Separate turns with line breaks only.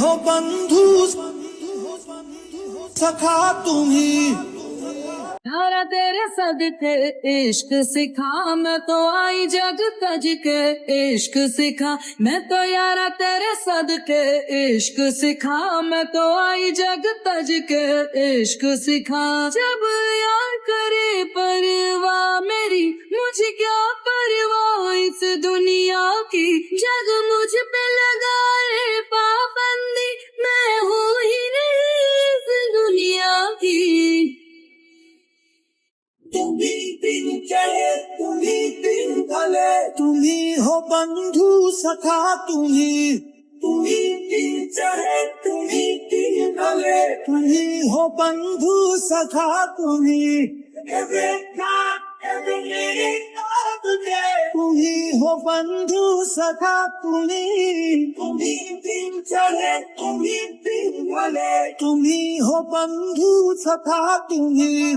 हो बंधु सखा तुम्ही।
धारा तेरे सदके इश्क सिखा, मैं तो आई जग तज के इश्क सिखा। मैं तो यारा तेरे सदके इश्क सिखा, मैं तो आई जग तज के इश्क सिखा। जब यार करे परवाह मेरी, मुझे क्या परवाह इस दुनिया की। जग मुझ पे लगाए पाबंदी, मैं हूँ ही नहीं इस दुनिया की।
तुम्ही दिन चढ़े तुम्ही दिन ढले, तुम्ही हो बंधु सखा तुम्ही। तुम्ही दिन चढ़े तुम्ही दिन ढले, तुम्ही हो बंधु सखा तुम्ही। Every night, every minute of the day, तुम्ही हो बंधु सखा तुम्ही। तुम्ही दिन चढ़े तुम्ही दिन ढले, तुम्ही हो बंधु सखा तुम्ही।